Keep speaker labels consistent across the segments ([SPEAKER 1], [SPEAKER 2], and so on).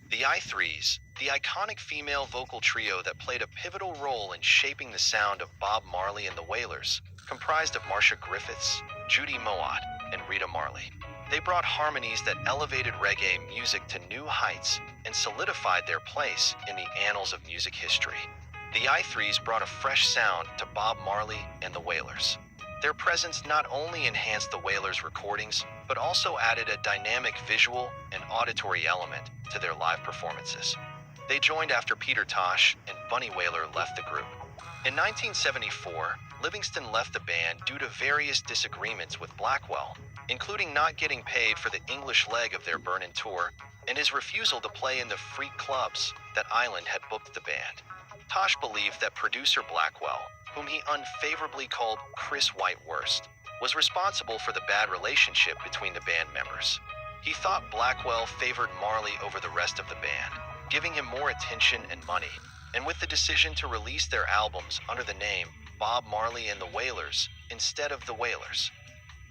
[SPEAKER 1] The I-Threes, the iconic female vocal trio that played a pivotal role in shaping the sound of Bob Marley and the Wailers, comprised of Marcia Griffiths, Judy Mowatt, and Rita Marley. They brought harmonies that elevated reggae music to new heights and solidified their place in the annals of music history. The I-Threes brought a fresh sound to Bob Marley and the Wailers. Their presence not only enhanced the Wailers' recordings, but also added a dynamic visual and auditory element to their live performances. They joined after Peter Tosh and Bunny Wailer left the group. In 1974, Livingston left the band due to various disagreements with Blackwell, including not getting paid for the English leg of their Burnin' tour and his refusal to play in the freak clubs that Island had booked the band. Tosh believed that producer Blackwell, whom he unfavorably called Chris White-Wurst, was responsible for the bad relationship between the band members. He thought Blackwell favored Marley over the rest of the band, giving him more attention and money, and with the decision to release their albums under the name Bob Marley and the Wailers instead of the Wailers.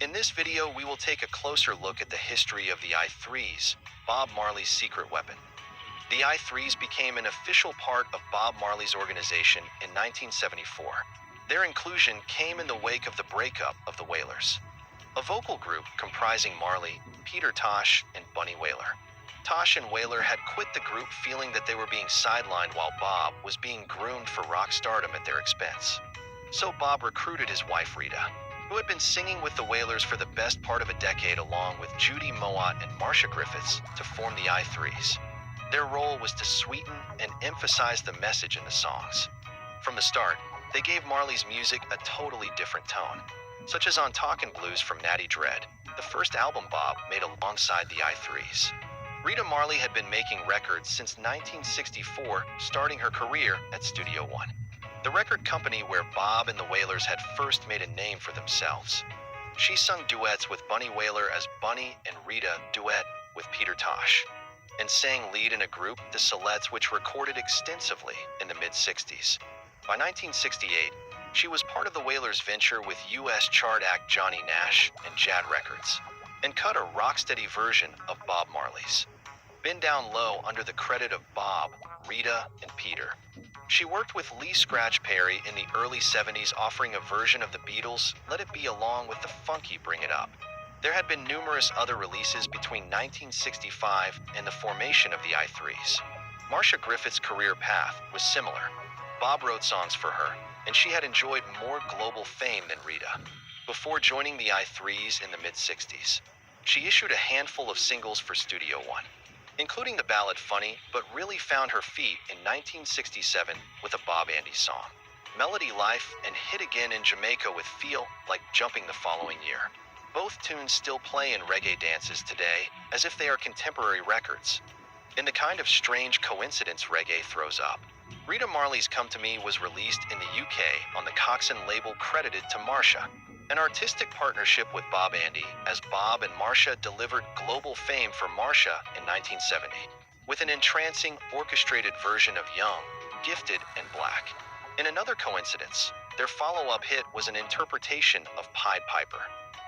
[SPEAKER 1] In this video, we will take a closer look at the history of the I-Threes, Bob Marley's secret weapon. The I-Threes became an official part of Bob Marley's organization in 1974. Their inclusion came in the wake of the breakup of the Wailers, a vocal group comprising Marley, Peter Tosh, and Bunny Wailer. Tosh and Wailer had quit the group feeling that they were being sidelined while Bob was being groomed for rock stardom at their expense. So Bob recruited his wife Rita, who had been singing with the Wailers for the best part of a decade along with Judy Mowatt and Marcia Griffiths, to form the I-Threes. Their role was to sweeten and emphasize the message in the songs. From the start, they gave Marley's music a totally different tone, such as on Talkin' Blues from Natty Dread, the first album Bob made alongside the I-Threes. Rita Marley had been making records since 1964, starting her career at Studio One, the record company where Bob and the Wailers had first made a name for themselves. She sung duets with Bunny Wailer as Bunny and Rita duet with Peter Tosh, and sang lead in a group, the Selettes, which recorded extensively in the mid-60s. By 1968, she was part of the Wailers' venture with U.S. chart act Johnny Nash and Jad Records, and cut a rocksteady version of Bob Marley's Been Down Low under the credit of Bob, Rita, and Peter. She worked with Lee Scratch Perry in the early 70s, offering a version of the Beatles' Let It Be along with the funky Bring It Up. There had been numerous other releases between 1965 and the formation of the I-Threes. Marcia Griffiths' career path was similar. Bob wrote songs for her, and she had enjoyed more global fame than Rita. Before joining the I-Threes in the mid-60s, she issued a handful of singles for Studio One, including the ballad Funny, but really found her feet in 1967 with a Bob Andy song, Melody Life, and hit again in Jamaica with Feel Like Jumping the following year. Both tunes still play in reggae dances today as if they are contemporary records. In the kind of strange coincidence reggae throws up, Rita Marley's Come to Me was released in the UK on the Coxon label, credited to Marcia, an artistic partnership with Bob Andy, as Bob and Marcia delivered global fame for Marcia in 1970, with an entrancing orchestrated version of Young, Gifted, and Black. In another coincidence, their follow-up hit was an interpretation of Pied Piper.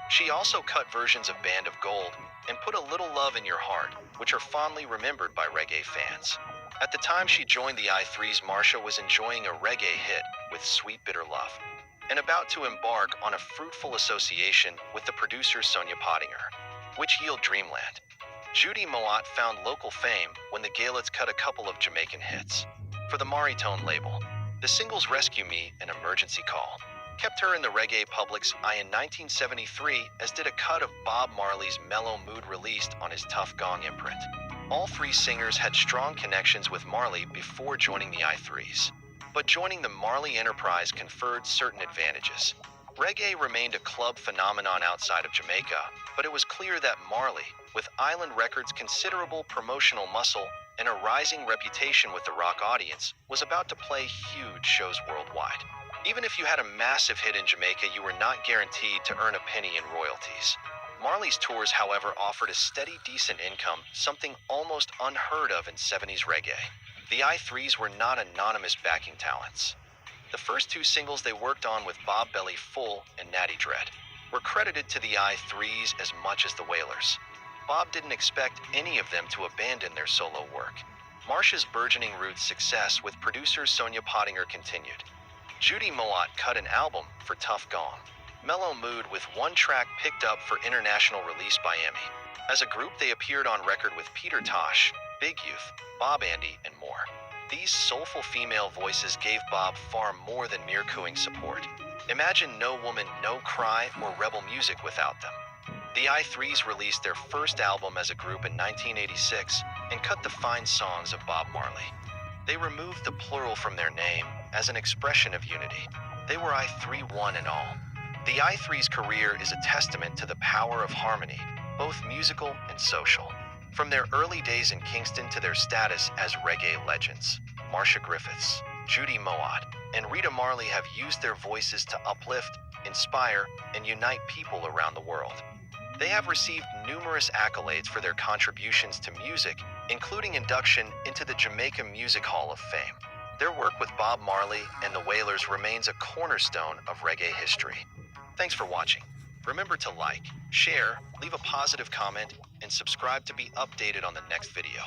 [SPEAKER 1] She also cut versions of Band of Gold and Put a Little Love in Your Heart, which are fondly remembered by reggae fans. At the time she joined the I-Threes, Marcia was enjoying a reggae hit with Sweet Bitter Love, and about to embark on a fruitful association with the producer Sonia Pottinger, which yielded Dreamland. Judy Mowatt found local fame when the Gaylords cut a couple of Jamaican hits for the Maritone label. The singles Rescue Me and Emergency Call kept her in the reggae public's eye in 1973, as did a cut of Bob Marley's Mellow Mood released on his Tough Gong imprint. All three singers had strong connections with Marley before joining the I-Threes, but joining the Marley enterprise conferred certain advantages. Reggae remained a club phenomenon outside of Jamaica, but it was clear that Marley, with Island Records' considerable promotional muscle and a rising reputation with the rock audience, was about to play huge shows worldwide. Even if you had a massive hit in Jamaica, you were not guaranteed to earn a penny in royalties. Marley's tours, however, offered a steady, decent income, something almost unheard of in 70s reggae. The I-Threes were not anonymous backing talents. The first two singles they worked on with Bob Belly Full and Natty Dread were credited to the I-Threes as much as the Wailers. Bob didn't expect any of them to abandon their solo work. Marsha's burgeoning Roots success with producer Sonia Pottinger continued. Judy Mowatt cut an album for Tough Gong. Mellow Mood with one track picked up for international release by EMI. As a group, they appeared on record with Peter Tosh, Big Youth, Bob Andy, and more. These soulful female voices gave Bob far more than mere cooing support. Imagine No Woman, No Cry, or Rebel Music without them. The I-Threes released their first album as a group in 1986 and cut the fine songs of Bob Marley. They removed the plural from their name as an expression of unity. They were I-3 one and all. The I-Threes' career is a testament to the power of harmony, both musical and social. From their early days in Kingston to their status as reggae legends, Marcia Griffiths, Judy Mowatt, and Rita Marley have used their voices to uplift, inspire, and unite people around the world. They have received numerous accolades for their contributions to music, including induction into the Jamaica Music Hall of Fame. Their work with Bob Marley and the Wailers remains a cornerstone of reggae history. Thanks for watching. Remember to like, share, leave a positive comment, and subscribe to be updated on the next video.